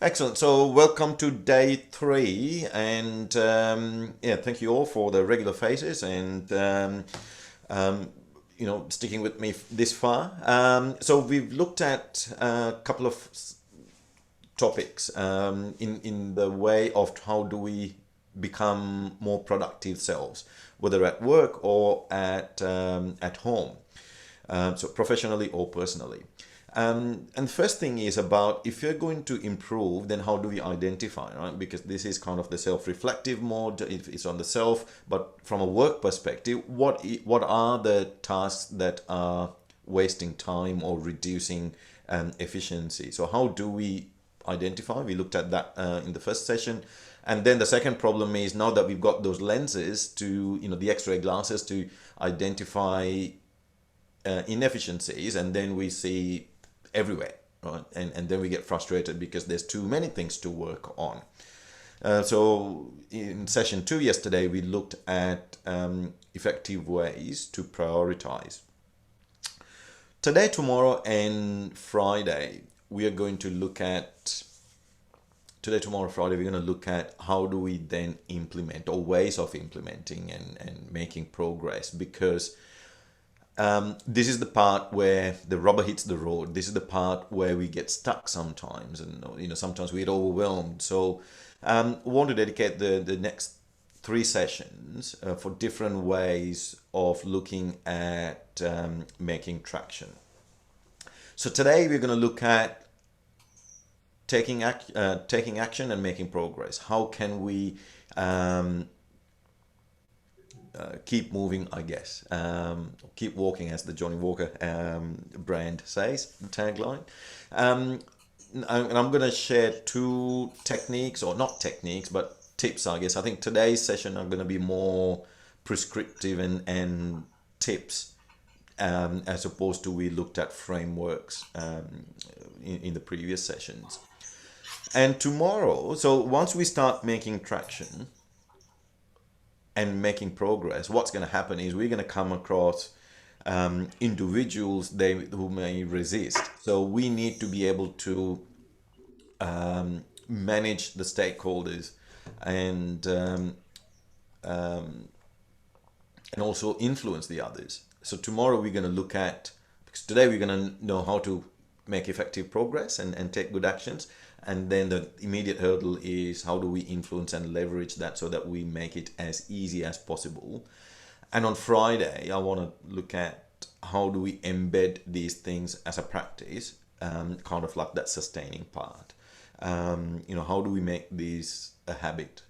Excellent. So, welcome to day three, and yeah, thank you all for the regular faces and um, sticking with me this far. So, we've looked at a couple of topics in the way of how do we become more productive selves, whether at work or at home, so professionally or personally. And the first thing is about if you're going to improve, then how do we identify, right? Because this is kind of the self-reflective mode. It's on the self, but from a work perspective, what are the tasks that are wasting time or reducing efficiency? So how do we identify? We looked at that in the first session. And then the second problem is now that we've got those lenses to, the X-ray glasses to identify inefficiencies, and then we see everywhere, right? And then we get frustrated because there's too many things to work on. So in session two yesterday, we looked at effective ways to prioritize. Today, tomorrow, and Friday, we are going to look at today, tomorrow, Friday, we're going to look at how do we then implement or ways of implementing and making progress, because this is the part where the rubber hits the road. This is the part where we get stuck sometimes, and sometimes we get overwhelmed. So, we want to dedicate the next three sessions for different ways of looking at making traction. So today we're going to look at taking action and making progress. How can we keep moving, I guess. Keep walking, as the Johnny Walker brand says, tagline. And I'm going to share two techniques, or not techniques, but tips, I guess. I think today's session are going to be more prescriptive and tips, as opposed to we looked at frameworks in the previous sessions. And tomorrow, so once we start making traction and making progress, what's going to happen is we're going to come across individuals who may resist. So we need to be able to manage the stakeholders and and also influence the others. So tomorrow we're going to look at, because today we're going to know how to make effective progress and take good actions. And then the immediate hurdle is how do we influence and leverage that so that we make it as easy as possible. And on Friday, I want to look at how do we embed these things as a practice, kind of like that sustaining part. How do we make these a habit?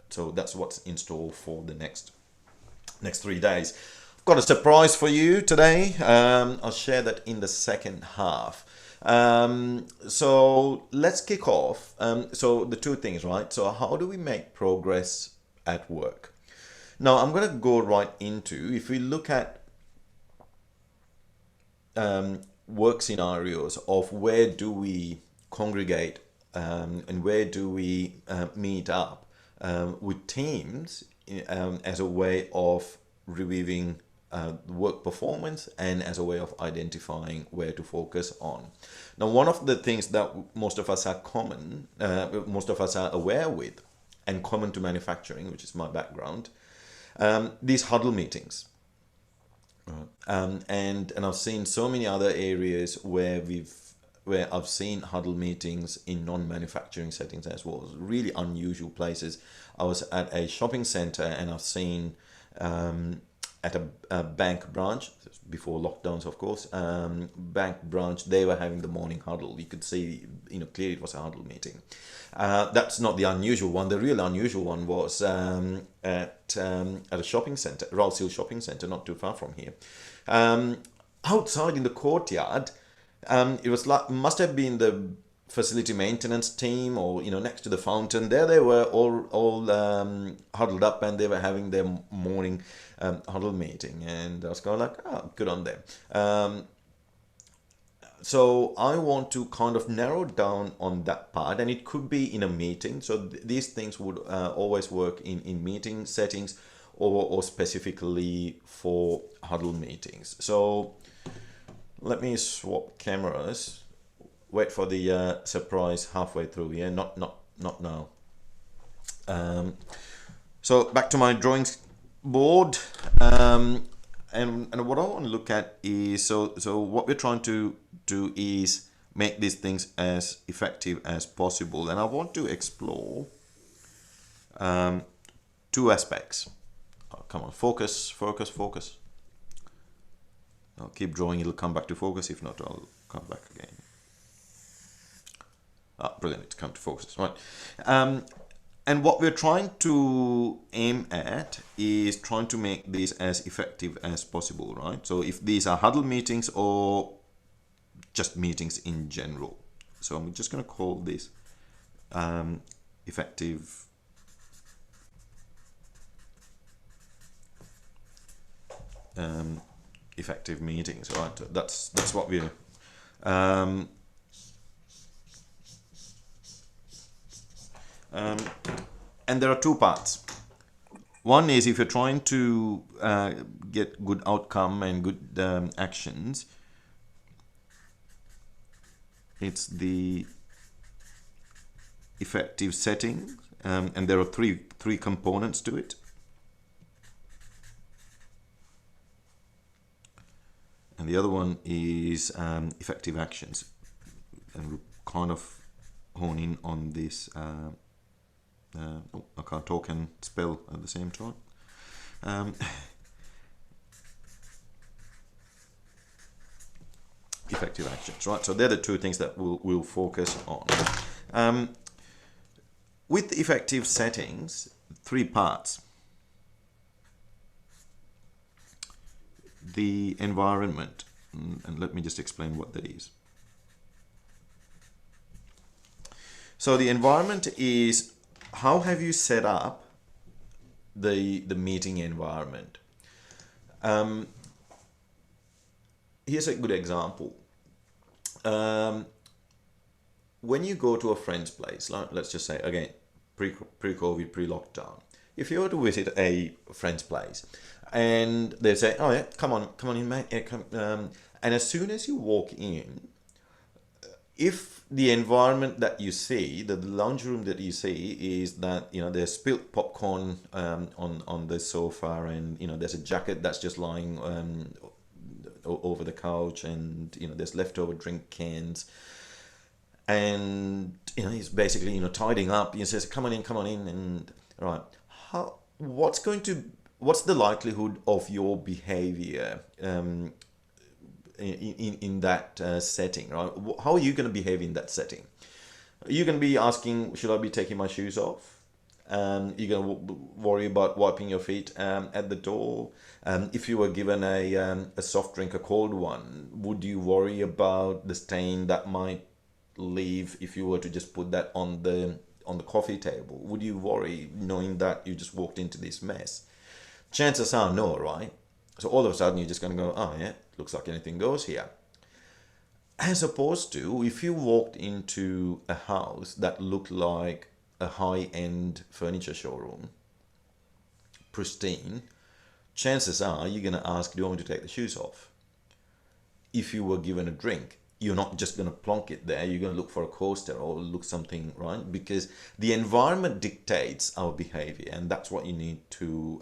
So that's what's in store for the next 3 days. I've got a surprise for you today. I'll share that in the second half. So let's kick off. So the two things, right? So how do we make progress at work? Now I'm going to go right into, if we look at work scenarios of where do we congregate and where do we meet up with teams as a way of reviewing work performance and as a way of identifying where to focus on. Now, one of the things that most of us are aware with, and common to manufacturing, which is my background, these huddle meetings. And I've seen so many other areas where I've seen huddle meetings in non-manufacturing settings as well. Really unusual places. I was at a shopping center and I've seen at a bank branch, before lockdowns of course, bank branch, they were having the morning huddle. You could see, clearly it was a huddle meeting. That's not the unusual one. The real unusual one was at a shopping center, Rouse Hill Shopping Center, not too far from here. Outside in the courtyard, it was like, must have been the facility maintenance team, or next to the fountain. There they were all huddled up, and they were having their morning huddle meeting, and I was kind of like, oh, good on them. So I want to kind of narrow down on that part, and it could be in a meeting. So these things would always work in meeting settings, or specifically for huddle meetings. So let me swap cameras. wait for the surprise halfway through. Yeah, not now. So back to my drawings board, and what I want to look at is so what we're trying to do is make these things as effective as possible, and I want to explore two aspects. Oh, come on, focus, focus, focus. I'll keep drawing, it'll come back to focus. If not, I'll come back again. Ah, brilliant, it's come to focus, right? And what we're trying to aim at is trying to make this as effective as possible, right? So if these are huddle meetings or just meetings in general. So I'm just going to call this effective effective meetings, right? That's what we're and there are two parts. One is if you're trying to get good outcome and good actions, it's the effective setting, and there are three components to it. And the other one is effective actions, and we'll kind of hone in on this. I can't talk and spell at the same time. Effective actions, right? So they're the two things that we'll focus on. With effective settings, three parts. The environment, and let me just explain what that is. So the environment is how have you set up the meeting environment. Here's a good example. When you go to a friend's place, let's just say again, pre-COVID, pre-lockdown, if you were to visit a friend's place and they say, "Oh yeah, come on in, mate," yeah, come, and as soon as you walk in, if the environment that you see, the lounge room that you see, is that there's spilt popcorn on the sofa, and there's a jacket that's just lying over the couch, and there's leftover drink cans, and he's basically tidying up. He says, come on in, and right, what's the likelihood of your behavior in that setting, right? How are you going to behave in that setting? You're going to be asking, should I be taking my shoes off? You're going to worry about wiping your feet at the door. If you were given a soft drink, a cold one, would you worry about the stain that might leave if you were to just put that on the coffee table? Would you worry knowing that you just walked into this mess? Chances are no, right? So all of a sudden you're just going to go, oh yeah, looks like anything goes here. As opposed to if you walked into a house that looked like a high-end furniture showroom, pristine, chances are you're going to ask, do you want me to take the shoes off? If you were given a drink, you're not just going to plonk it there. You're going to look for a coaster or look something, right? Because the environment dictates our behavior, and that's what you need to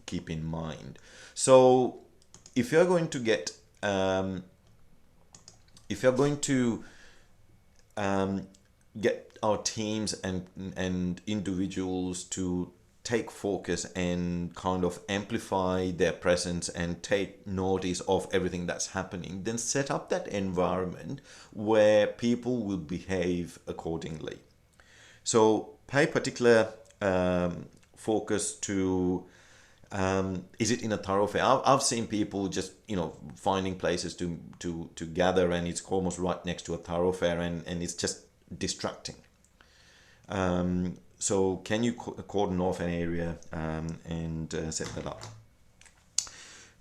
keep in mind. So if you're going to get get our teams and individuals to take focus and kind of amplify their presence and take notice of everything that's happening, then set up that environment where people will behave accordingly. So pay particular focus to is it in a thoroughfare? I've seen people just finding places to gather, and it's almost right next to a thoroughfare, and it's just distracting. So can you cordon off an area and set that up?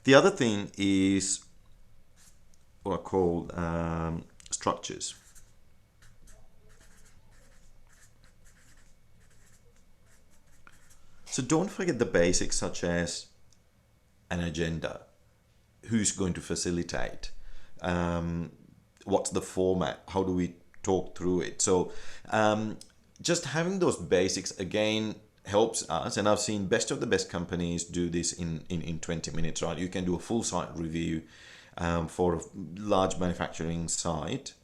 The other thing is what I call structures. So don't forget the basics such as an agenda, who's going to facilitate, what's the format, how do we talk through it. So just having those basics again helps us, and I've seen best of the best companies do this in 20 minutes, right? You can do a full site review for a large manufacturing site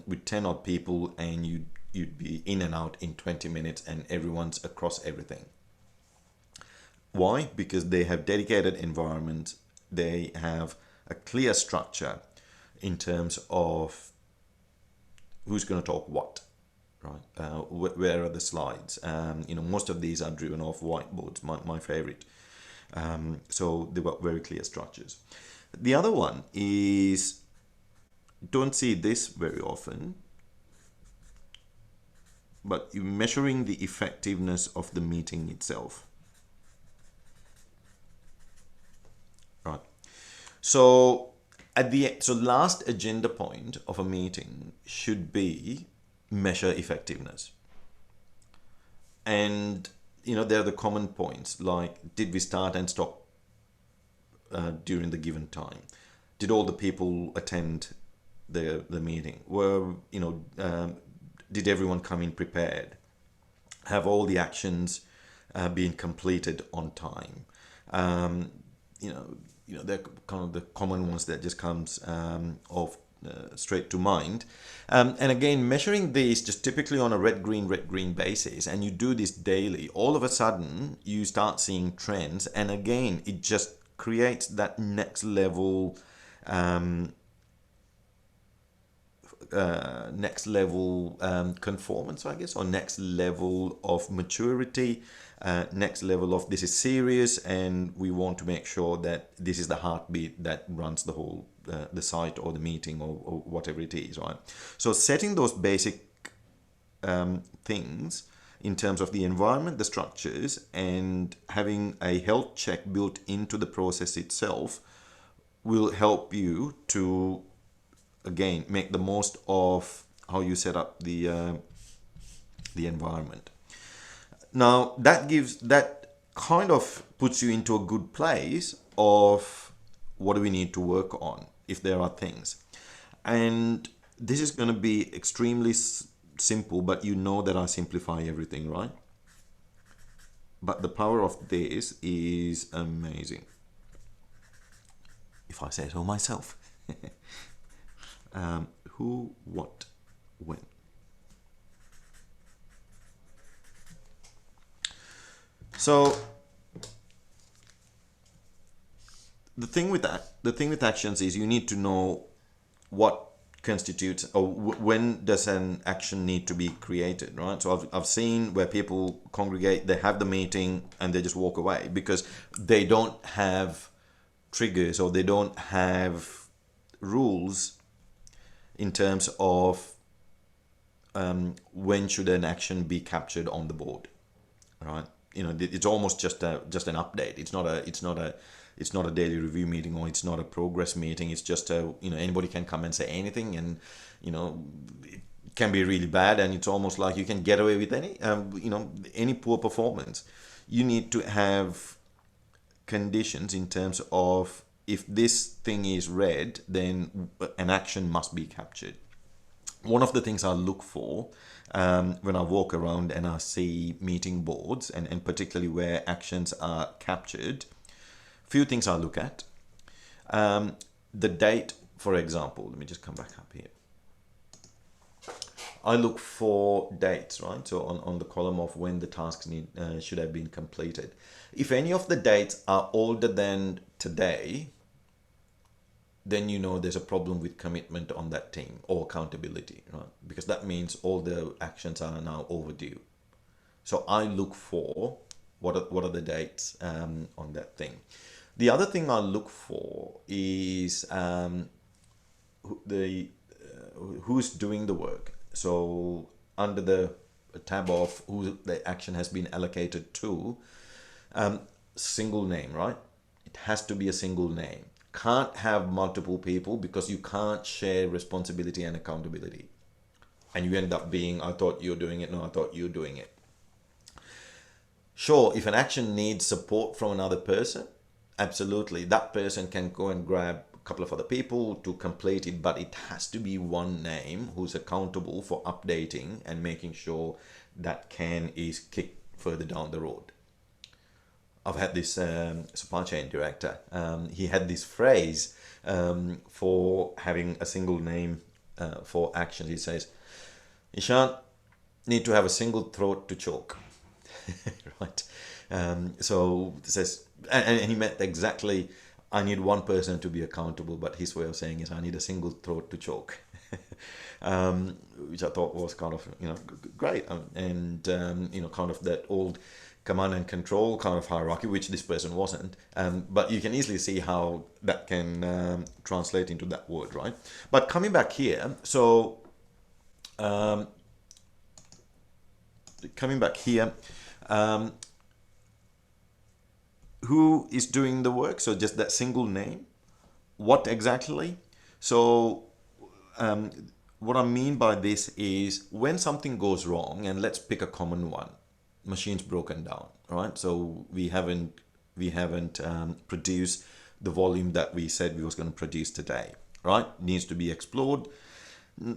with 10 odd people, and you'd be in and out in 20 minutes, and everyone's across everything. Why? Because they have dedicated environments, they have a clear structure in terms of who's going to talk what, right? Where are the slides? Most of these are driven off whiteboards, my favorite. So they've got very clear structures. The other one is, don't see this very often, but you're measuring the effectiveness of the meeting itself. Right. So last agenda point of a meeting should be measure effectiveness. And there are the common points like, did we start and stop during the given time? Did all the people attend the meeting? Did everyone come in prepared? Have all the actions been completed on time? They're kind of the common ones that just comes off straight to mind. And again, measuring these just typically on a red, green basis, and you do this daily, all of a sudden you start seeing trends. And again, it just creates that next level conformance, I guess, or next level of maturity, next level of this is serious, and we want to make sure that this is the heartbeat that runs the whole the site or the meeting or whatever it is, right? So setting those basic things in terms of the environment, the structures, and having a health check built into the process itself will help you to, again, make the most of how you set up the environment. Now that kind of puts you into a good place of what do we need to work on if there are things. And this is going to be extremely simple, but that I simplify everything, right? But the power of this is amazing, if I say so myself. Who, what, when. So the thing with actions is you need to know what constitutes, or when does an action need to be created, right? So I've seen where people congregate, they have the meeting, and they just walk away because they don't have triggers, or they don't have rules in terms of when should an action be captured on the board, right? It's almost just an update. It's not a daily review meeting, or it's not a progress meeting. It's just anybody can come and say anything, and it can be really bad, and it's almost like you can get away with any poor performance. You need to have conditions in terms of, if this thing is red, then an action must be captured. One of the things I look for when I walk around and I see meeting boards, and particularly where actions are captured, few things I look at. The date, for example, let me just come back up here. I look for dates, right? So on the column of when the tasks should have been completed. If any of the dates are older than today, then there's a problem with commitment on that team, or accountability, right? Because that means all the actions are now overdue. So I look for what are the dates on that thing. The other thing I look for is who's doing the work. So under the tab of who the action has been allocated to, single name, right? It has to be a single name. Can't have multiple people, because you can't share responsibility and accountability. And you end up being, I thought you're doing it, no, I thought you're doing it. Sure, if an action needs support from another person, absolutely, that person can go and grab couple of other people to complete it, but it has to be one name who's accountable for updating and making sure that can is kicked further down the road. I've had this supply chain director. He had this phrase for having a single name for action. He says, "Ishan, need to have a single throat to choke." Right. So it says, and he meant exactly, I need one person to be accountable, but his way of saying is I need a single throat to choke. Which I thought was kind of, great. And, kind of that old command and control kind of hierarchy, which this person wasn't. But you can easily see how that can translate into that word, right? But coming back here, so who is doing the work? So just that single name. What exactly? So what I mean by this is when something goes wrong, and let's pick a common one, machine's broken down, right? So we haven't produced the volume that we said we was going to produce today, right? Needs to be explored.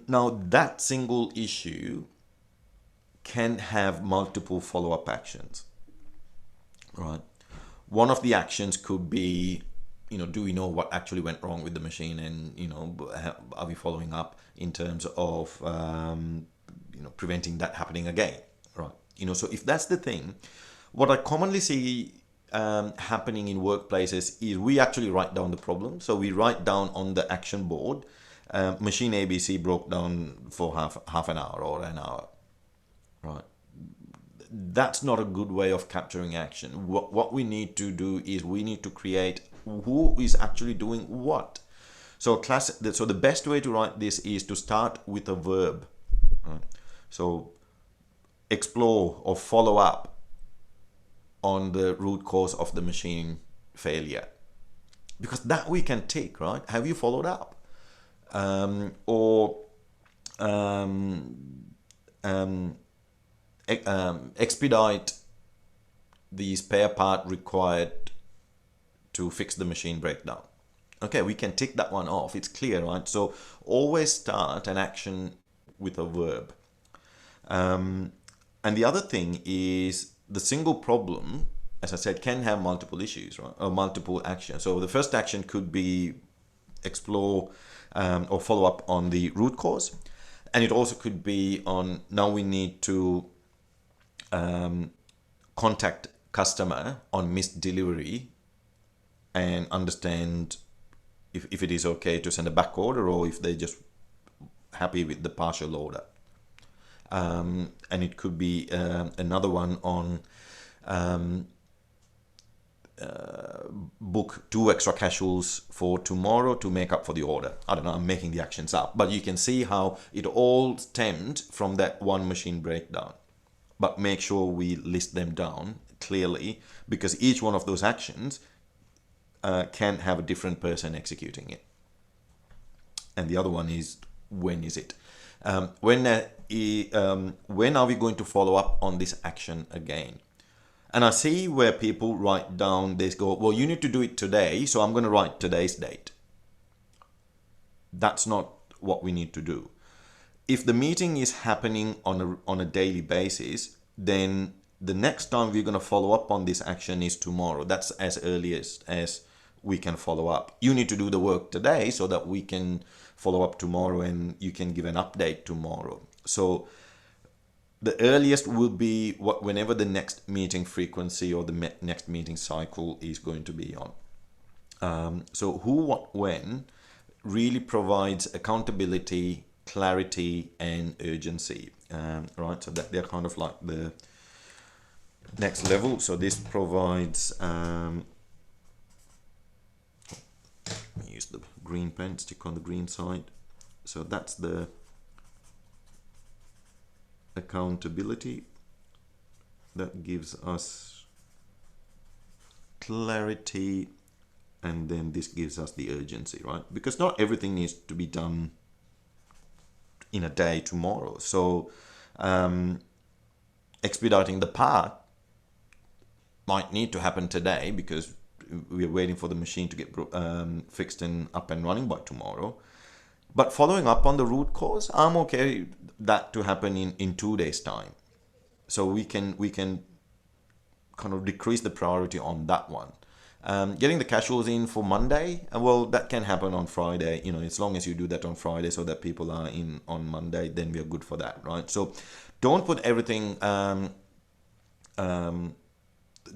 Now that single issue can have multiple follow-up actions, right? One of the actions could be, do we know what actually went wrong with the machine, and are we following up in terms of preventing that happening again, right? So if that's the thing, what I commonly see happening in workplaces is we actually write down the problem. So we write down on the action board, machine ABC broke down for half an hour or an hour, right? That's not a good way of capturing action. What we need to do is we need to create who is actually doing what. So the best way to write this is to start with a verb, right? So explore or follow up on the root cause of the machine failure, because that we can tick, right? Have you followed up? Expedite the spare part required to fix the machine breakdown. Okay, we can tick that one off. It's clear, right? So always start an action with a verb. And the other thing is the single problem, as I said, can have multiple issues, right? Or multiple actions. So the first action could be explore or follow up on the root cause. And it also could be on, now we need to contact customer on missed delivery and understand if it is okay to send a back order, or if they're just happy with the partial order. And it could be another one on book 2 extra casuals for tomorrow to make up for the order. I don't know, I'm making the actions up, but you can see how it all stemmed from that one machine breakdown. But make sure we list them down clearly, because each one of those actions can have a different person executing it. And the other one is, when is it? When are we going to follow up on this action again? And I see where people write down, they go, well, you need to do it today, so I'm going to write today's date. That's not what we need to do. If the meeting is happening on a daily basis, then the next time we're going to follow up on this action is tomorrow. That's as earliest as we can follow up. You need to do the work today so that we can follow up tomorrow and you can give an update tomorrow. So the earliest will be whenever the next meeting frequency or the next meeting cycle is going to be on. So who, what, when really provides accountability, clarity, and urgency, right? So that they're kind of like the next level. So this provides, use the green pen, stick on the green side. So that's the accountability. That gives us clarity, and then this gives us the urgency, right? Because not everything needs to be done in a day tomorrow. So expediting the part might need to happen today, because we're waiting for the machine to get fixed and up and running by tomorrow. But following up on the root cause, I'm okay that to happen in 2 days' time. So we can kind of decrease the priority on that one. Getting the casuals in for Monday, well, that can happen on Friday. As long as you do that on Friday, so that people are in on Monday, then we are good for that, right? So don't put everything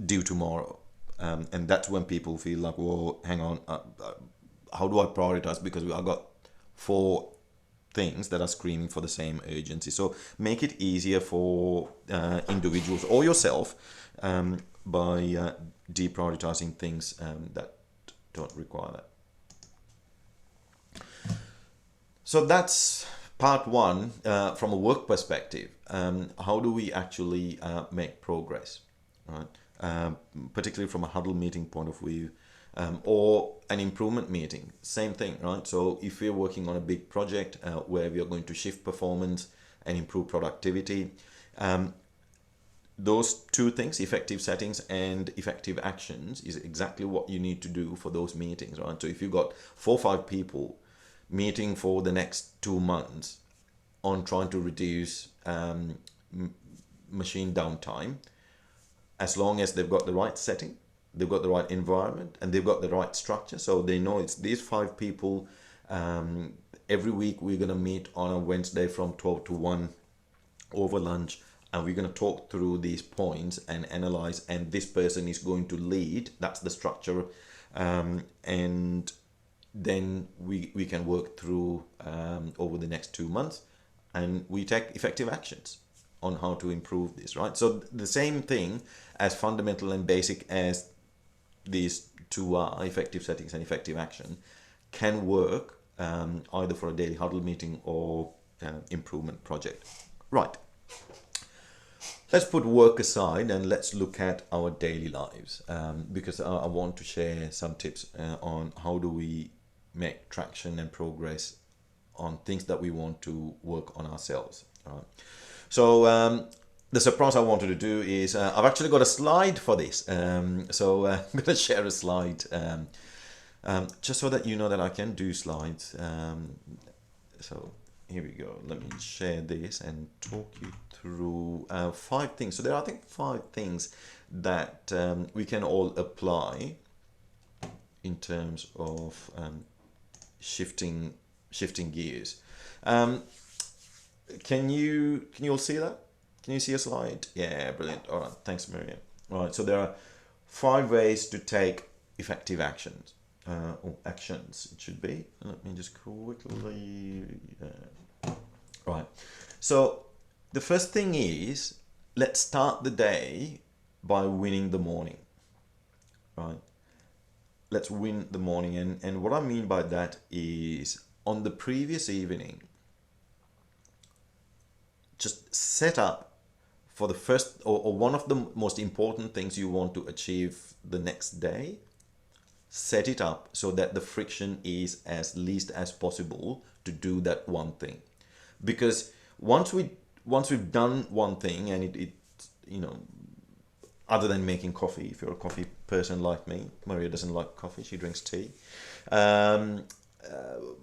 due tomorrow, and that's when people feel like, well, hang on, how do I prioritize? Because I got 4 things that are screaming for the same urgency. So make it easier for individuals or yourself by deprioritizing things that don't require that. So that's part 1 from a work perspective. How do we actually make progress, right? Particularly from a huddle meeting point of view, or an improvement meeting, same thing, right? So if we're working on a big project where we are going to shift performance and improve productivity, those 2 things, effective settings and effective actions, is exactly what you need to do for those meetings, right? So if you've got 4 or 5 people meeting for the next 2 months on trying to reduce machine downtime, as long as they've got the right setting, they've got the right environment, and they've got the right structure, so they know it's these 5 people. Every week we're going to meet on a Wednesday from 12 to 1 over lunch, and we're going to talk through these points and analyze, and this person is going to lead. That's the structure, and then we can work through over the next 2 months, and we take effective actions on how to improve this, right? So the same thing, as fundamental and basic as these 2 are, effective settings and effective action, can work either for a daily huddle meeting or improvement project. Right. Let's put work aside and let's look at our daily lives, because I want to share some tips on how do we make traction and progress on things that we want to work on ourselves. Right? So the surprise I wanted to do is I've actually got a slide for this. So I'm going to share a slide just so that you know that I can do slides. So here we go. Let me share this and talk you through 5 things. So there are, I think, 5 things that we can all apply in terms of shifting gears. Can you all see that? Can you see a slide? Yeah, brilliant. All right, thanks, Miriam. All right, so there are 5 ways to take effective actions, or actions it should be. Let me just quickly. Right. So the first thing is, let's start the day by winning the morning. Right. Let's win the morning, and what I mean by that is, on the previous evening, just set up for the first or one of the most important things you want to achieve the next day. Set it up so that the friction is as least as possible to do that one thing, because once we've done one thing, and it other than making coffee, if you're a coffee person like me, Maria doesn't like coffee, she drinks tea.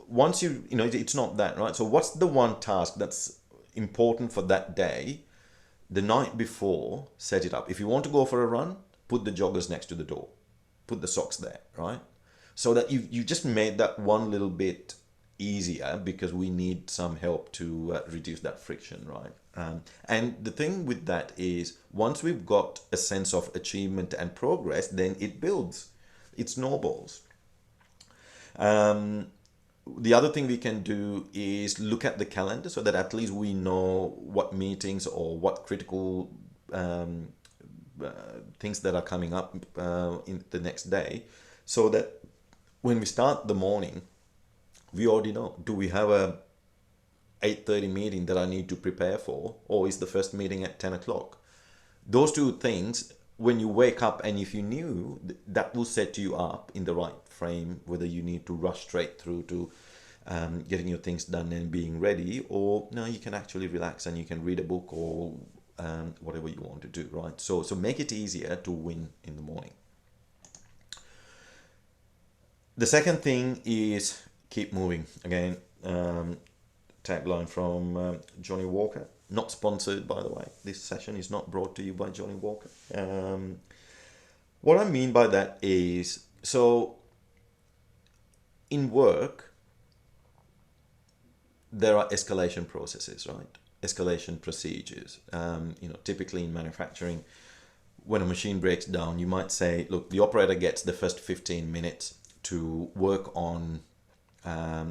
Once it's not that, right? So what's the one task that's important for that day? The night before, set it up. If you want to go for a run, put the joggers next to the door, put the socks there, right? So that you just made that one little bit easier, because we need some help to reduce that friction, right? And the thing with that is, once we've got a sense of achievement and progress, then it builds, it snowballs. The other thing we can do is look at the calendar, so that at least we know what meetings or what critical things that are coming up in the next day, so that when we start the morning, we already know, do we have a 8:30 meeting that I need to prepare for, or is the first meeting at 10 o'clock? Those 2 things, when you wake up, and if you knew, that will set you up in the right frame, whether you need to rush straight through to getting your things done and being ready, or no, you can actually relax and you can read a book or whatever you want to do, right? So make it easier to win in the morning. The second thing is keep moving. Again, tagline from Johnny Walker. Not sponsored, by the way. This session is not brought to you by Johnny Walker. What I mean by that is, so in work, there are escalation processes, right? Escalation procedures. Typically in manufacturing, when a machine breaks down, you might say, look, the operator gets the first 15 minutes to work on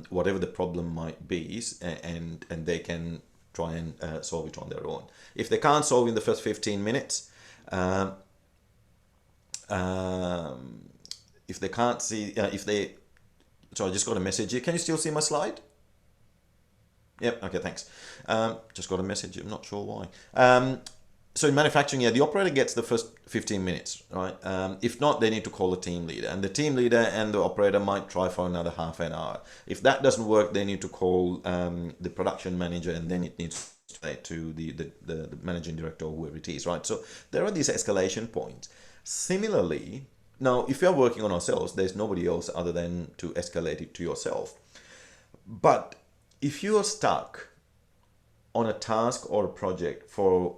whatever the problem might be, and they can try and solve it on their own. If they can't solve in the first 15 minutes, if they can't see, if they, so I just got a message here. Can you still see my slide? Yep. Okay. Thanks. Just got a message. I'm not sure why. So in manufacturing, yeah, the operator gets the first 15 minutes, right? If not, they need to call the team leader, and the team leader and the operator might try for another half an hour. If that doesn't work, they need to call the production manager, and then it needs to the managing director or whoever it is, right? So there are these escalation points. Similarly, now if you're working on ourselves, there's nobody else other than to escalate it to yourself. But if you are stuck on a task or a project for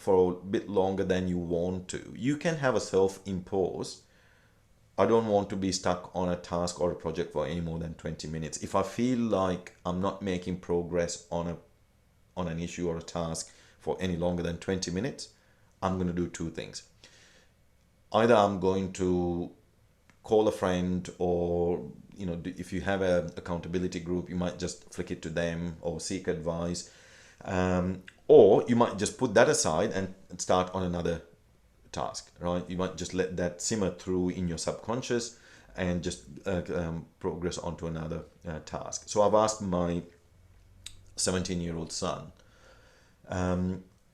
a bit longer than you want to, you can have a self-impose, I don't want to be stuck on a task or a project for any more than 20 minutes. If I feel like I'm not making progress on an issue or a task for any longer than 20 minutes, I'm going to do two things. Either I'm going to call a friend, or if you have a accountability group, you might just flick it to them or seek advice, or you might just put that aside and start on another task, right? You might just let that simmer through in your subconscious and just progress onto another task. So I've asked my 17-year-old son,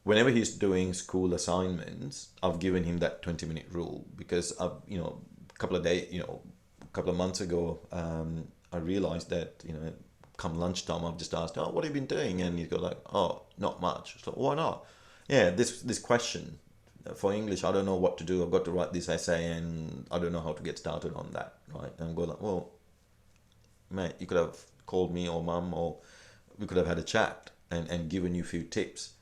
whenever he's doing school assignments, I've given him that 20-minute rule, because a couple of months ago, I realized that, come lunchtime, I've just asked, oh, what have you been doing? And he's got like, oh, not much. So why not? Yeah, this question for English, I don't know what to do. I've got to write this essay and I don't know how to get started on that, right? And go like, well, mate, you could have called me or mum, or we could have had a chat and given you a few tips,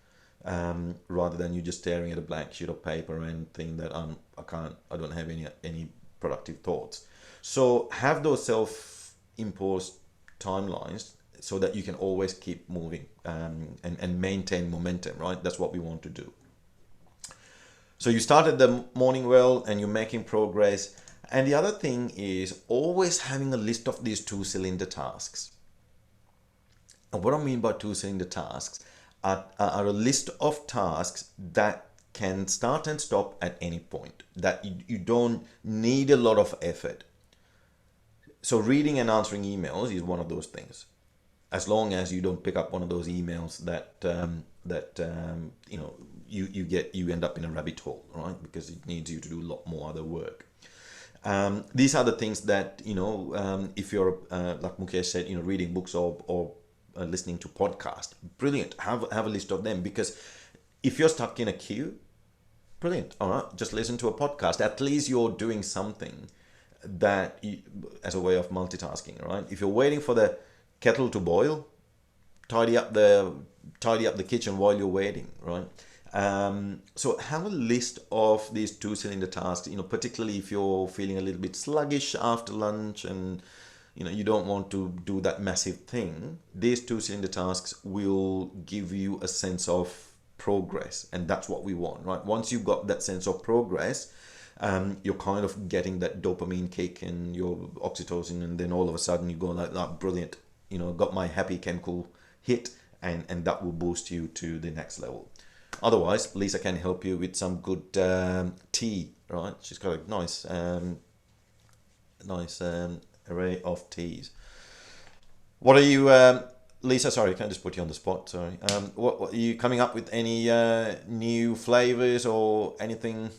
rather than you just staring at a blank sheet of paper and think that I don't have any productive thoughts. So have those self-imposed timelines so that you can always keep moving, and maintain momentum, right? That's what we want to do. So you started the morning well and you're making progress. And the other thing is always having a list of these two-cylinder tasks. And what I mean by two-cylinder tasks are a list of tasks that can start and stop at any point, that you don't need a lot of effort. So reading and answering emails is one of those things. As long as you don't pick up one of those emails that you end up in a rabbit hole, right? Because it needs you to do a lot more other work. These are the things that, if you're like Mukesh said, reading books or listening to podcasts, brilliant. Have a list of them, because if you're stuck in a queue, brilliant. All right, just listen to a podcast. At least you're doing something that as a way of multitasking, right? If you're waiting for the kettle to boil, tidy up the kitchen while you're waiting, right? So have a list of these two-cylinder tasks, particularly if you're feeling a little bit sluggish after lunch and you don't want to do that massive thing. These two-cylinder tasks will give you a sense of progress, and that's what we want, right? Once you've got that sense of progress, you're kind of getting that dopamine kick and your oxytocin, and then all of a sudden you go like, oh, brilliant, got my happy chemical hit, and that will boost you to the next level. Otherwise, Lisa can help you with some good tea, right? She's got a nice array of teas. What are you, Lisa? Sorry, can I just put you on the spot? Sorry. What are you coming up with? Any new flavors or anything?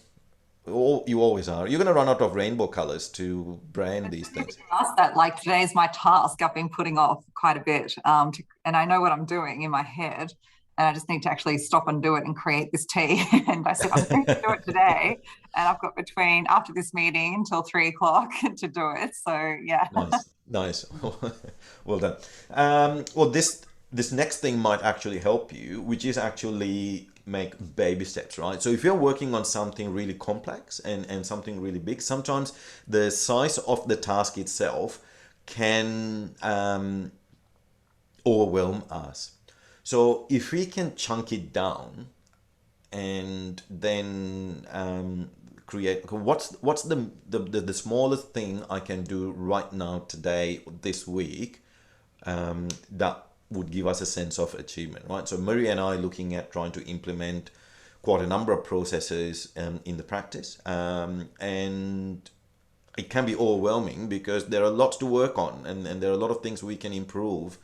You always are. You're going to run out of rainbow colors to brand these things. Ask that, like today's my task. I've been putting off quite a bit, and I know what I'm doing in my head. and I just need to actually stop and do it and create this tea. And I said, I'm going to do it today. And I've got between after this meeting until 3 o'clock to do it. So yeah. Nice, nice. Well done. Well, this next thing might actually help you, which is actually make baby steps, right? So if you're working on something really complex and something really big, sometimes the size of the task itself can overwhelm us. So if we can chunk it down and then create what's the smallest thing I can do right now today this week, that would give us a sense of achievement, right? So Marie and I are looking at trying to implement quite a number of processes in the practice, and it can be overwhelming because there are lots to work on, and there are a lot of things we can improve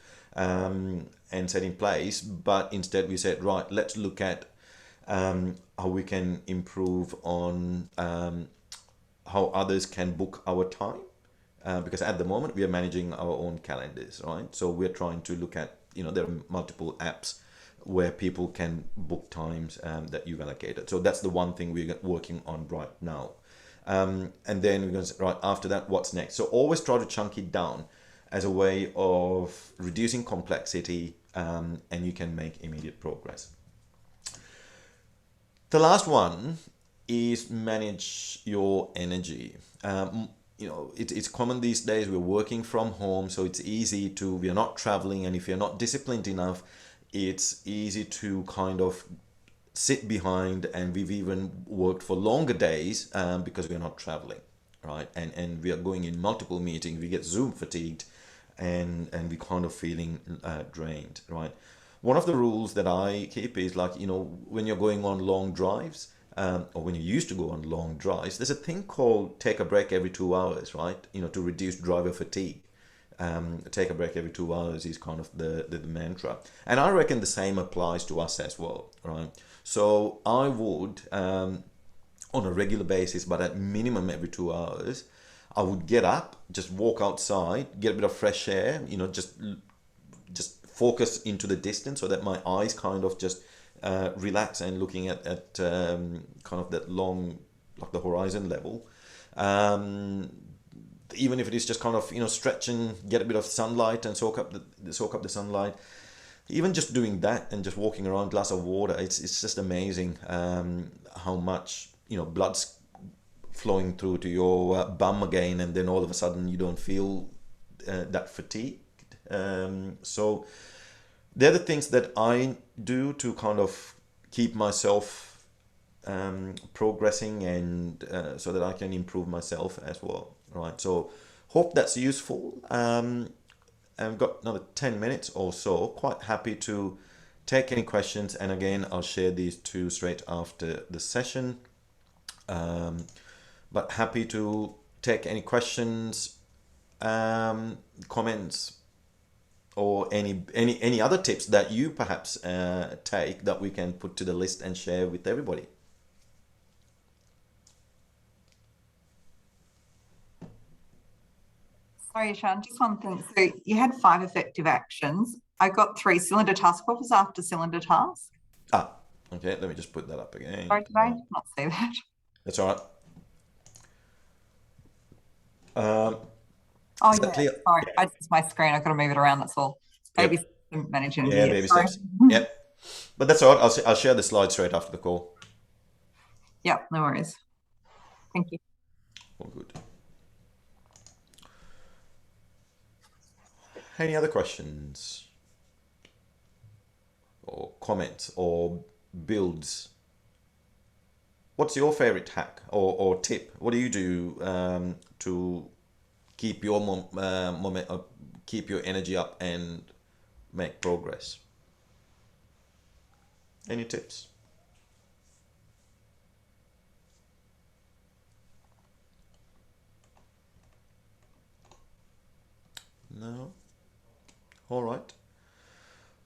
and set in place. But instead we said, right, let's look at how we can improve on how others can book our time. Because at the moment we are managing our own calendars, right? So we're trying to look at, there are multiple apps where people can book times that you've allocated. So that's the one thing we're working on right now. And then we're going to say, right, after that, what's next? So always try to chunk it down as a way of reducing complexity, and you can make immediate progress. The last one is manage your energy. It's common these days, we're working from home, so it's easy to, we're not traveling, and if you're not disciplined enough, it's easy to kind of sit behind, and we've even worked for longer days because we're not traveling, right? And we are going in multiple meetings, we get Zoom fatigued, and we kind of feeling drained, right? One of the rules that I keep is like, when you're going on long drives, or when you used to go on long drives, there's a thing called take a break every 2 hours, right? To reduce driver fatigue. Take a break every 2 hours is kind of the mantra. And I reckon the same applies to us as well, right? So I would, on a regular basis, but at minimum every 2 hours, I would get up, just walk outside, get a bit of fresh air, just focus into the distance so that my eyes kind of just relax and looking at kind of that long, like the horizon level. Even if it is just kind of stretching, get a bit of sunlight and soak up the sunlight. Even just doing that and just walking around, glass of water, it's just amazing how much blood's flowing through to your bum again, and then all of a sudden you don't feel that fatigued. So they're the things that I do to kind of keep myself progressing, and so that I can improve myself as well, right? So hope that's useful. I've got another 10 minutes or so. Quite happy to take any questions, and again, I'll share these two straight after the session. But happy to take any questions, comments, or any other tips that you perhaps take that we can put to the list and share with everybody. Sorry, Sean, just one thing. So you had 5 effective actions. I got 3 cylinder task. What was after cylinder task? Okay, let me just put that up again. Sorry, did I not say that? That's all right. Oh, Is that yeah. clear? Sorry, it's my screen. I've got to move it around. That's all. Baby Yep. managing Yeah, here. baby Sorry. steps. Yep. But that's all right. I'll share the slides straight after the call. Yep, no worries. Thank you. All good. Any other questions or comments or builds? What's your favorite hack or tip? What do you do to keep your keep your energy up and make progress? Any tips? No? All right.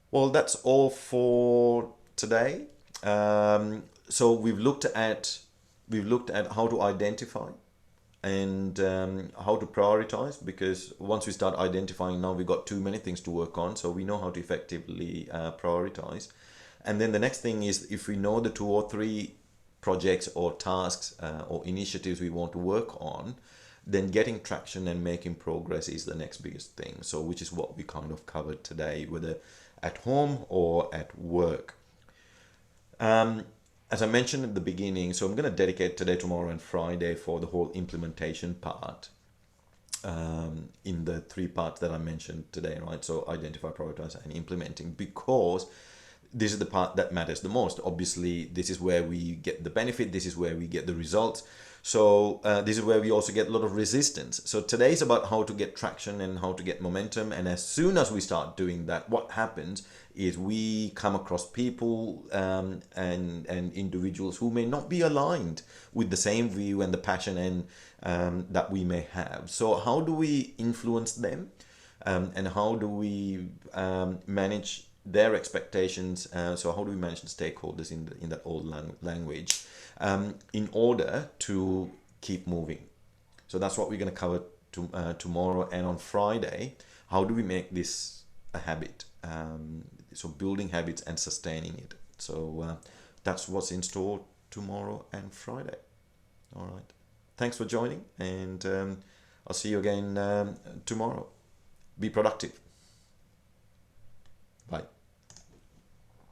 Well, that's all for today. So we've looked at how to identify and how to prioritize, because once we start identifying, now we've got too many things to work on, so we know how to effectively prioritize. And then the next thing is, if we know the 2 or 3 projects or tasks or initiatives we want to work on, then getting traction and making progress is the next biggest thing. So which is what we kind of covered today, whether at home or at work. As I mentioned at the beginning, so I'm going to dedicate today, tomorrow, and Friday for the whole implementation part, in the 3 parts that I mentioned today, right? So identify, prioritize, and implementing, because this is the part that matters the most. Obviously, this is where we get the benefit. This is where we get the results. So this is where we also get a lot of resistance. So today is about how to get traction and how to get momentum. And as soon as we start doing that, what happens is we come across people and individuals who may not be aligned with the same view and the passion and that we may have. So how do we influence them, and how do we manage their expectations? So how do we manage the stakeholders in that old language, in order to keep moving? So that's what we're going to cover tomorrow and on Friday. How do we make this a habit? So building habits and sustaining it. So that's what's in store tomorrow and Friday. All right. Thanks for joining, and I'll see you again tomorrow. Be productive.